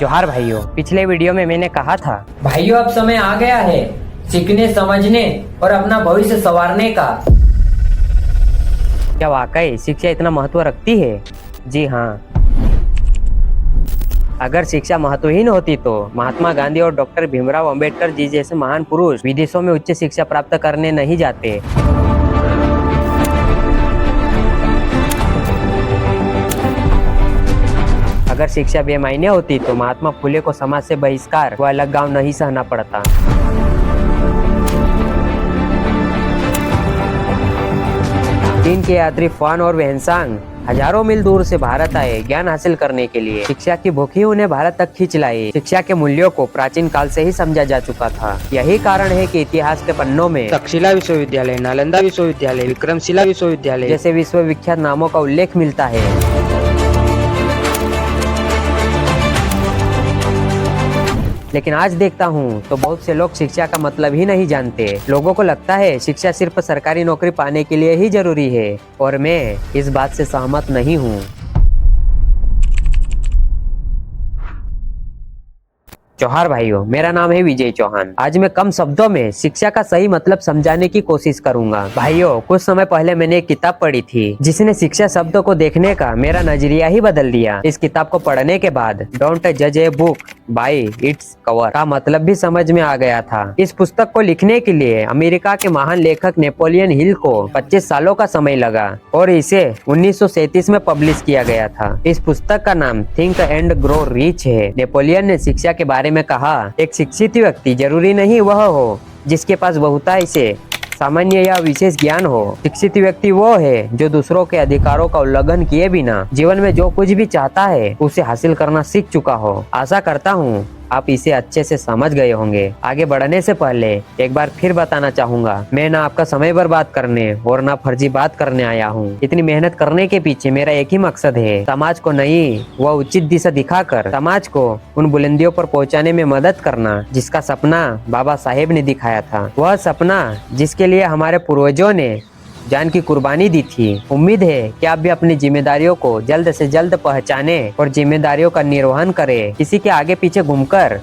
जोहार भाइयों, पिछले वीडियो में मैंने कहा था भाइयों अब समय आ गया है सीखने, समझने और अपना भविष्य संवारने का। क्या वाकई शिक्षा इतना महत्व रखती है? जी हाँ। अगर शिक्षा महत्वहीन होती तो महात्मा गांधी और डॉक्टर भीमराव अंबेडकर जी जैसे महान पुरुष विदेशों में उच्च शिक्षा प्राप्त करने नहीं जाते। अगर शिक्षा बेमायने होती तो महात्मा फुले को समाज से बहिष्कार व अलग गांव नहीं सहना पड़ता। चीन के यात्री फान और वेहनसांग हजारों मील दूर से भारत आए ज्ञान हासिल करने के लिए। शिक्षा की भूख ही उन्हें भारत तक खींच लाई। शिक्षा के मूल्यों को प्राचीन काल से ही समझा जा चुका था। यही कारण है कि इतिहास के पन्नों में तक्षशिला विश्वविद्यालय, नालंदा विश्वविद्यालय, विक्रमशिला विश्वविद्यालय जैसे विश्वविख्यात नामों का उल्लेख मिलता है। लेकिन आज देखता हूँ तो बहुत से लोग शिक्षा का मतलब ही नहीं जानते। लोगों को लगता है शिक्षा सिर्फ सरकारी नौकरी पाने के लिए ही जरूरी है और मैं इस बात से सहमत नहीं हूँ। जोहार भाइयों, मेरा नाम है विजय चौहान। आज मैं कम शब्दों में शिक्षा का सही मतलब समझाने की कोशिश करूंगा। भाइयों, कुछ समय पहले मैंने एक किताब पढ़ी थी जिसने शिक्षा शब्द को देखने का मेरा नजरिया ही बदल दिया। इस किताब को पढ़ने के बाद डोंट जज a book by its cover का मतलब भी समझ में आ गया था। इस पुस्तक को लिखने के लिए अमेरिका के महान लेखक नेपोलियन हिल को 25 सालों का समय लगा और इसे 1937 में पब्लिश किया गया था। इस पुस्तक का नाम थिंक एंड ग्रो रिच है। नेपोलियन ने शिक्षा के बारे में कहा, एक शिक्षित व्यक्ति जरूरी नहीं वह हो जिसके पास बहुतायत से सामान्य या विशेष ज्ञान हो। शिक्षित व्यक्ति वो है जो दूसरों के अधिकारों का उल्लंघन किए बिना जीवन में जो कुछ भी चाहता है उसे हासिल करना सीख चुका हो। आशा करता हूँ आप इसे अच्छे से समझ गए होंगे। आगे बढ़ने से पहले एक बार फिर बताना चाहूंगा, मैं ना आपका समय बर्बाद करने और ना फर्जी बात करने आया हूँ। इतनी मेहनत करने के पीछे मेरा एक ही मकसद है, समाज को नई व उचित दिशा दिखाकर समाज को उन बुलंदियों पर पहुँचाने में मदद करना जिसका सपना बाबा साहेब ने दिखाया था। वह सपना जिसके लिए हमारे पूर्वजों ने जान की कुर्बानी दी थी। उम्मीद है कि आप भी अपनी जिम्मेदारियों को जल्द से जल्द पहचाने और जिम्मेदारियों का निर्वहन करें। किसी के आगे पीछे घूमकर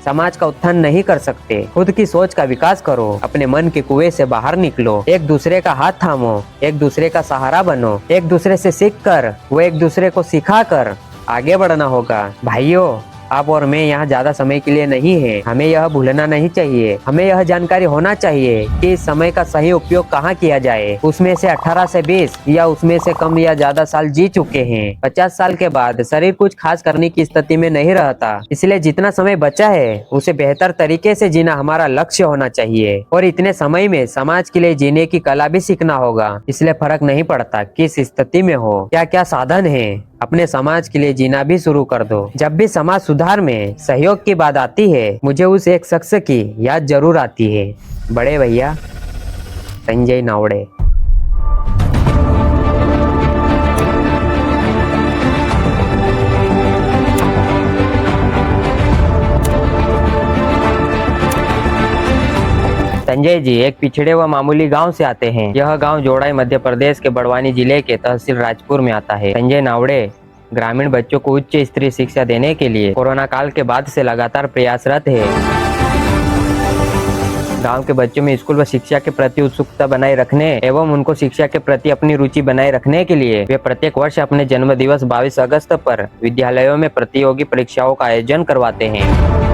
समाज का उत्थान नहीं कर सकते। खुद की सोच का विकास करो, अपने मन के कुएं से बाहर निकलो, एक दूसरे का हाथ थामो, एक दूसरे का सहारा बनो, एक दूसरे से सीख कर वो एक दूसरे को सिखा कर आगे बढ़ना होगा। भाइयों, आप और मैं यहाँ ज्यादा समय के लिए नहीं है। हमें यह भूलना नहीं चाहिए। हमें यह जानकारी होना चाहिए कि इस समय का सही उपयोग कहाँ किया जाए। उसमें से 18 से 20 या उसमें से कम या ज्यादा साल जी चुके हैं। 50 साल के बाद शरीर कुछ खास करने की स्थिति में नहीं रहता। इसलिए जितना समय बचा है उसे बेहतर तरीके से जीना हमारा लक्ष्य होना चाहिए और इतने समय में समाज के लिए जीने की कला भी सीखना होगा। इसलिए फर्क नहीं पड़ता किस स्थिति में हो, क्या क्या साधन है, अपने समाज के लिए जीना भी शुरू कर दो। जब भी समाज सुधार में सहयोग की बात आती है मुझे उस एक शख्स की याद जरूर आती है, बड़े भैया संजय नावड़े। संजय जी एक पिछड़े व मामूली गांव से आते हैं। यह गांव जोड़ाई मध्य प्रदेश के बड़वानी जिले के तहसील राजपुर में आता है। संजय नावड़े ग्रामीण बच्चों को उच्च स्तरीय शिक्षा देने के लिए कोरोना काल के बाद से लगातार प्रयासरत है। गांव के बच्चों में स्कूल व शिक्षा के प्रति उत्सुकता बनाए रखने एवं उनको शिक्षा के प्रति अपनी रुचि बनाए रखने के लिए वे प्रत्येक वर्ष अपने जन्म दिवस 22 अगस्त पर विद्यालयों में प्रतियोगी परीक्षाओं का आयोजन करवाते हैं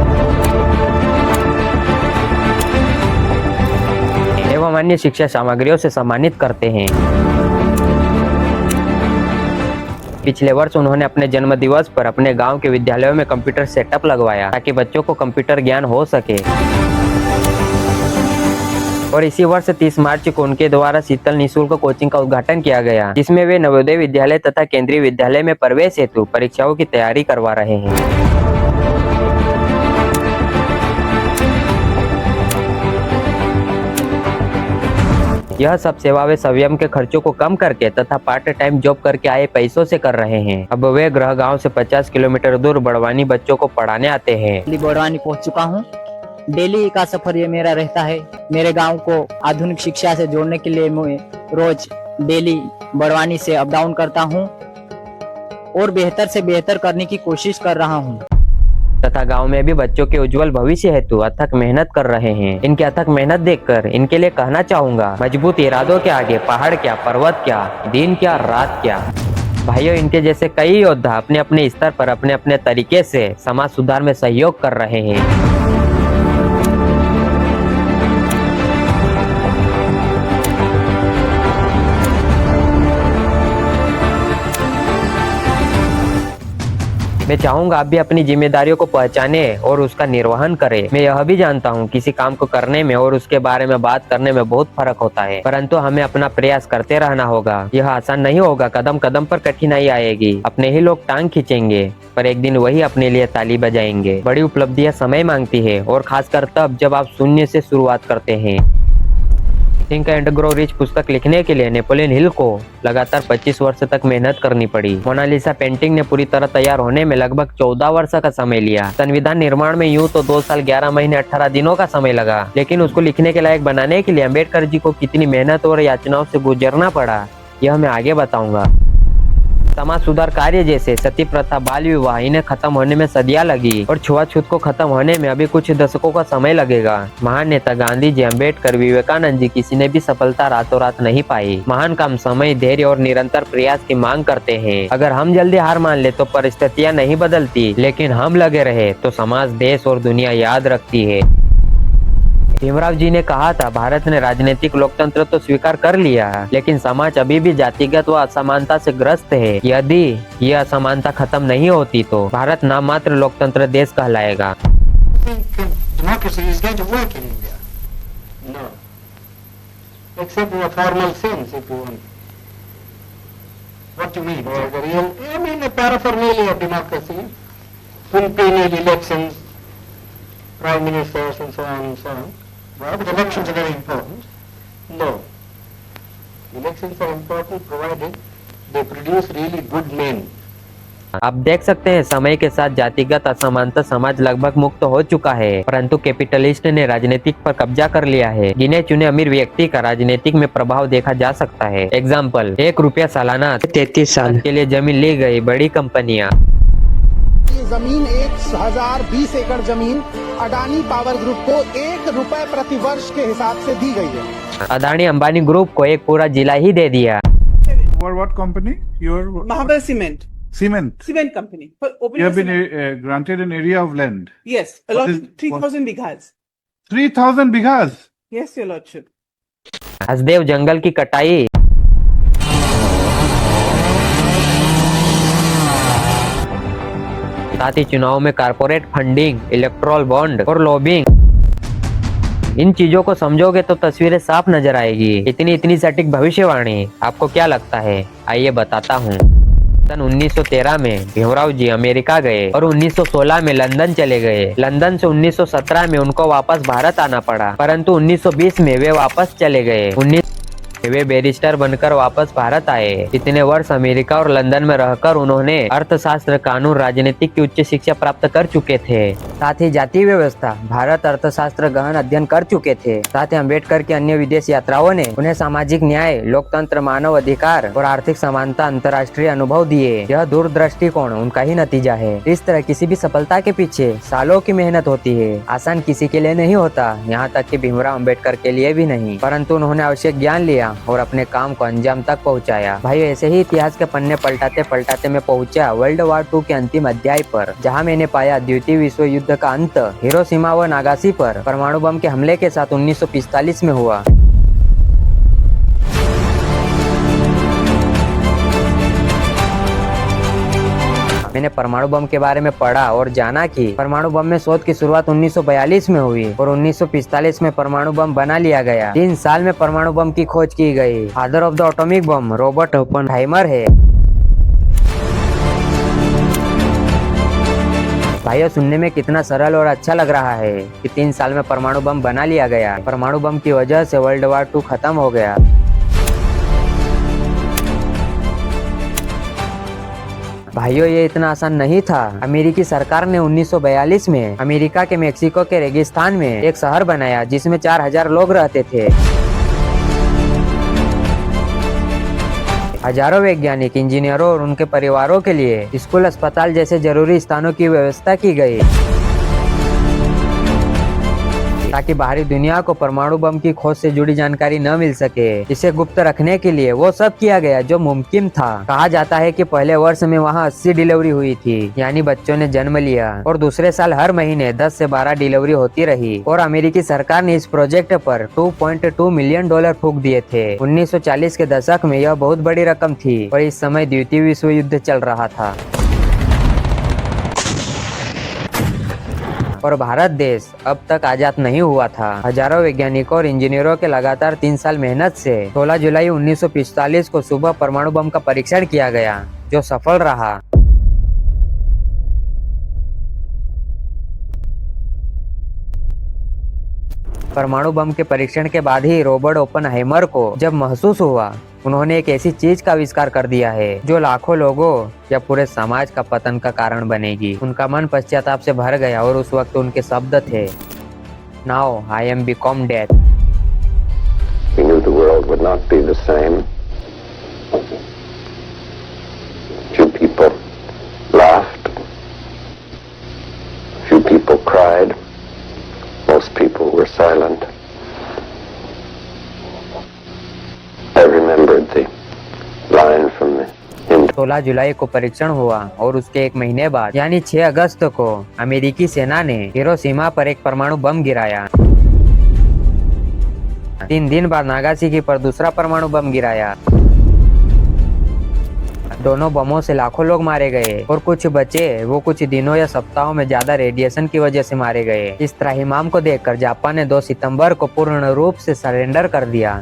एवं अन्य शिक्षा सामग्रियों से सम्मानित करते हैं। पिछले वर्ष उन्होंने अपने जन्म दिवस पर अपने गांव के विद्यालयों में कंप्यूटर सेटअप लगवाया ताकि बच्चों को कंप्यूटर ज्ञान हो सके और इसी वर्ष 30 मार्च को उनके द्वारा शीतल निःशुल्क कोचिंग का उद्घाटन किया गया जिसमें वे नवोदय विद्यालय तथा केंद्रीय विद्यालय में प्रवेश हेतु परीक्षाओं की तैयारी करवा रहे हैं। यह सब सेवा वे स्वयं के खर्चों को कम करके तथा पार्ट टाइम जॉब करके आए पैसों से कर रहे हैं। अब वे गृह गांव से 50 किलोमीटर दूर बड़वानी बच्चों को पढ़ाने आते हैं। बड़वानी पहुंच चुका हूं। डेली का सफर ये मेरा रहता है। मेरे गांव को आधुनिक शिक्षा से जोड़ने के लिए मैं रोज डेली बड़वानी से अप डाउन करता हूं और बेहतर से बेहतर करने की कोशिश कर रहा हूं। तथा गांव में भी बच्चों के उज्जवल भविष्य हेतु अथक मेहनत कर रहे हैं। इनकी अथक मेहनत देखकर इनके लिए कहना चाहूंगा, मजबूत इरादों के आगे पहाड़ क्या, पर्वत क्या, दिन क्या, रात क्या। भाइयों, इनके जैसे कई योद्धा अपने अपने स्तर पर अपने अपने तरीके से समाज सुधार में सहयोग कर रहे हैं। मैं चाहूंगा आप भी अपनी जिम्मेदारियों को पहचाने और उसका निर्वहन करें। मैं यह भी जानता हूँ किसी काम को करने में और उसके बारे में बात करने में बहुत फर्क होता है, परंतु हमें अपना प्रयास करते रहना होगा। यह आसान नहीं होगा, कदम कदम पर कठिनाई आएगी, अपने ही लोग टांग खींचेंगे, पर एक दिन वही अपने लिए ताली बजाएंगे। बड़ी उपलब्धियां समय मांगती है और खासकर तब जब आप शून्य से शुरुआत करते हैं। थिंक एंड ग्रो रिच पुस्तक लिखने के लिए नेपोलियन हिल को लगातार 25 वर्ष तक मेहनत करनी पड़ी। मोनालिसा पेंटिंग ने पूरी तरह तैयार होने में लगभग 14 वर्ष का समय लिया। संविधान निर्माण में यूं तो 2 साल 11 महीने 18 दिनों का समय लगा, लेकिन उसको लिखने के लायक बनाने के लिए अम्बेडकर जी को कितनी मेहनत और यातनाओं से गुजरना पड़ा, यह मैं आगे बताऊंगा। समाज सुधार कार्य जैसे सती प्रथा, बाल विवाह, इन्हें खत्म होने में सदियां लगी और छुआछूत को खत्म होने में अभी कुछ दशकों का समय लगेगा। महान नेता गांधी जी, अम्बेडकर, विवेकानंद जी, किसी ने भी सफलता रातों रात नहीं पाई। महान काम समय, धैर्य और निरंतर प्रयास की मांग करते हैं। अगर हम जल्दी हार मान ले तो परिस्थितियां नहीं बदलती, लेकिन हम लगे रहे तो समाज, देश और दुनिया याद रखती है। भीमराव जी ने कहा था, भारत ने राजनीतिक लोकतंत्र तो स्वीकार कर लिया, लेकिन समाज अभी भी जातिगत व असमानता से ग्रस्त है। यदि यह असमानता खत्म नहीं होती तो भारत नाम मात्र लोकतंत्र देश कहलाएगा। Democracy is going to work in India. No. Except in a formal sense, if you want. What do you mean? The real, I mean a paraphernalia of democracy, quinquennial elections, prime ministers and so on and so on. Well, but elections are very important. No. Elections are important provided they produce really good men. आप देख सकते हैं, समय के साथ जातिगत असमानता समाज लगभग मुक्त हो चुका है, परंतु कैपिटलिस्ट ने राजनीतिक पर कब्जा कर लिया है। गिने चुने अमीर व्यक्ति का राजनीतिक में प्रभाव देखा जा सकता है। एग्जाम्पल, 1 रुपया सालाना 33 साल के लिए जमीन ली गई बड़ी कंपनियां। ये जमीन 1020 एकड़ जमीन अडानी पावर ग्रुप को 1 रुपए प्रति वर्ष के हिसाब से दी गई है। अदानी अंबानी ग्रुप को एक पूरा जिला ही दे दिया। What company? Your Mahabir Cement. cement. Cement company. For opening You have a been cement. granted an area of land. Yes, What allot is- 3,000 bighas. 3,000 bighas. Yes, your lordship. Hasdeo जंगल की कटाई, साथ ही चुनाव में कारपोरेट फंडिंग, इलेक्ट्रोल बॉन्ड और lobbying. इन चीजों को समझोगे तो तस्वीरें साफ नजर आएगी। इतनी सटीक भविष्यवाणी, आपको क्या लगता है? आइए बताता हूँ। सन 1913 में भीमराव जी अमेरिका गए और 1916 में लंदन चले गए। लंदन से 1917 में उनको वापस भारत आना पड़ा, परंतु 1920 में वे वापस चले गए। वे बैरिस्टर बनकर वापस भारत आए। इतने वर्ष अमेरिका और लंदन में रहकर उन्होंने अर्थशास्त्र, कानून, राजनीतिक की उच्च शिक्षा प्राप्त कर चुके थे। साथ ही जाति व्यवस्था, भारत अर्थशास्त्र गहन अध्ययन कर चुके थे। साथ ही अम्बेडकर की अन्य विदेश यात्राओं ने उन्हें सामाजिक न्याय, लोकतंत्र, मानव अधिकार और आर्थिक समानता, अंतर्राष्ट्रीय अनुभव दिए। यह दूरदृष्टिकोण उनका ही नतीजा है। इस तरह किसी भी सफलता के पीछे सालों की मेहनत होती है। आसान किसी के लिए नहीं होता, यहाँ तक कि भीमराव अम्बेडकर के लिए भी नहीं, परंतु उन्होंने आवश्यक ज्ञान लिया और अपने काम को अंजाम तक पहुंचाया। भाई, ऐसे ही इतिहास के पन्ने पलटाते पलटाते मैं पहुंचा वर्ल्ड वॉर 2 के अंतिम अध्याय पर, जहां मैंने पाया द्वितीय विश्व युद्ध का अंत हिरोशिमा व नागासी पर परमाणु बम के हमले के साथ 1945 में हुआ। मैंने परमाणु बम के बारे में पढ़ा और जाना कि परमाणु बम में शोध की शुरुआत 1942 में हुई और 1945 में परमाणु बम बना लिया गया। 3 साल में परमाणु बम की खोज की गई। Father of the atomic bomb Robert Oppenheimer है। भाइयों, सुनने में कितना सरल और अच्छा लग रहा है कि 3 साल में परमाणु बम बना लिया गया। परमाणु बम की वजह से वर्ल्ड वॉर 2 खत्म हो गया। भाइयों, ये इतना आसान नहीं था। अमेरिकी सरकार ने 1942 में अमेरिका के मेक्सिको के रेगिस्तान में एक शहर बनाया जिसमें 4000 लोग रहते थे। हजारों वैज्ञानिक, इंजीनियरों और उनके परिवारों के लिए स्कूल, अस्पताल जैसे जरूरी स्थानों की व्यवस्था की गई। ताकि बाहरी दुनिया को परमाणु बम की खोज से जुड़ी जानकारी न मिल सके। इसे गुप्त रखने के लिए वो सब किया गया जो मुमकिन था। कहा जाता है कि पहले वर्ष में वहाँ 80 डिलीवरी हुई थी, यानी बच्चों ने जन्म लिया, और दूसरे साल हर महीने 10 से 12 डिलीवरी होती रही। और अमेरिकी सरकार ने इस प्रोजेक्ट पर $2.2 मिलियन फूंक दिए थे। 1940 के दशक में यह बहुत बड़ी रकम थी और इस समय द्वितीय विश्व युद्ध चल रहा था। और भारत देश अब तक आजाद नहीं हुआ था। हजारों वैज्ञानिकों और इंजीनियरों के लगातार 3 साल मेहनत से 16 जुलाई 1945 को सुबह परमाणु बम का परीक्षण किया गया, जो सफल रहा। परमाणु बम के परीक्षण के बाद ही रॉबर्ट ओपेनहाइमर को जब महसूस हुआ, उन्होंने एक ऐसी चीज का आविष्कार कर दिया है जो लाखों लोगों या पूरे समाज का पतन का कारण बनेगी। उनका मन पश्चाताप से भर गया और उस वक्त उनके शब्द थे, now I am become death. We knew the world would not be the same. Few people laughed. Few people cried. Most people were silent. I remembered the line from the Hindu. 16 जुलाई को परीक्षण हुआ और उसके 1 महीने बाद यानी 6 अगस्त को अमेरिकी सेना ने हिरोशिमा पर एक परमाणु बम गिराया। 3 दिन बाद नागासाकी पर दूसरा परमाणु बम गिराया। दोनों बमों से लाखों लोग मारे गए और कुछ बचे वो कुछ दिनों या सप्ताहों में ज्यादा रेडिएशन की वजह से मारे गए। इस त्राहिमाम को देखकर जापान ने 2 सितंबर को पूर्ण रूप से सरेंडर कर दिया।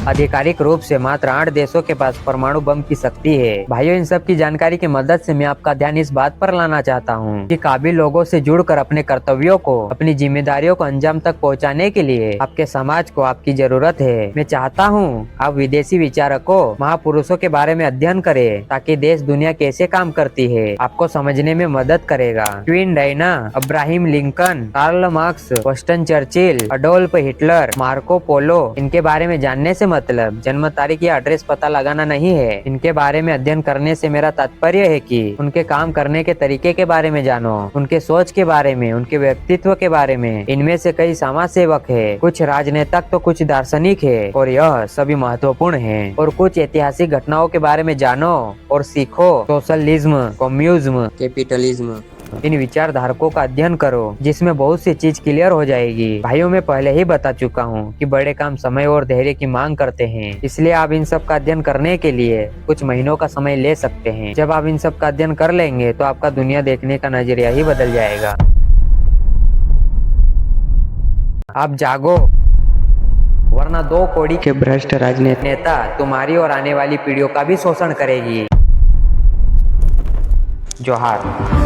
आधिकारिक रूप से मात्र 8 देशों के पास परमाणु बम की शक्ति है। भाइयों, इन सब की जानकारी की मदद से मैं आपका ध्यान इस बात पर लाना चाहता हूँ कि काबिल लोगों से जुड़कर अपने कर्तव्यों को, अपनी जिम्मेदारियों को अंजाम तक पहुँचाने के लिए आपके समाज को आपकी जरूरत है। मैं चाहता हूँ आप विदेशी विचारकों, महापुरुषों के बारे में अध्ययन करें ताकि देश दुनिया कैसे काम करती है आपको समझने में मदद करेगा। Queen Diana, Abraham Lincoln, Karl Marx, Winston Churchill, Adolf Hitler, Marco Polo, इनके बारे में जानने से मतलब जन्म तारीख या एड्रेस पता लगाना नहीं है। इनके बारे में अध्ययन करने से मेरा तात्पर्य है कि उनके काम करने के तरीके के बारे में जानो, उनके सोच के बारे में, उनके व्यक्तित्व के बारे में। इनमें से कई समाज सेवक है, कुछ राजनेता तो कुछ दार्शनिक है, और यह सभी महत्वपूर्ण है। और कुछ ऐतिहासिक घटनाओं के बारे में जानो और सीखो। सोशलिज्म, कम्युनिज्म, कैपिटलिज्म, इन विचारधारकों का अध्ययन करो जिसमें बहुत सी चीज क्लियर हो जाएगी। भाइयों, मैं पहले ही बता चुका हूँ कि बड़े काम समय और धैर्य की मांग करते हैं, इसलिए आप इन सब का अध्ययन करने के लिए कुछ महीनों का समय ले सकते हैं। जब आप इन सब का अध्ययन कर लेंगे तो आपका दुनिया देखने का नजरिया ही बदल जाएगा। आप जागो, वरना 2 कौड़ी के भ्रष्ट राजनेता तुम्हारी और आने वाली पीढ़ियों का भी शोषण करेगी। जोहार।